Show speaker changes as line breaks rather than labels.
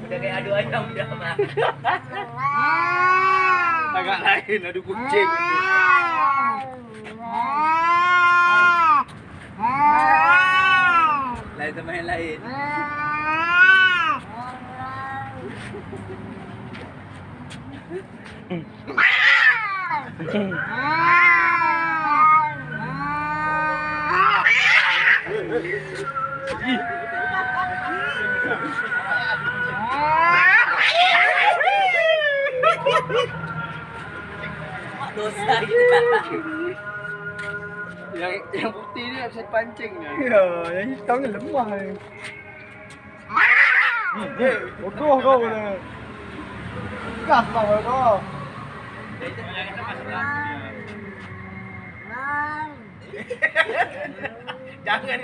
Udah kayak adu ayam udah mah.
Agak lain adu kucing. Lain sama yang lain.
Dosa kita.
Yang putih ni tak bisa dipancing ni.
Ya, yang hitam ni lemah ni. Bodoh kau ni. Gas lah kau.
Jangan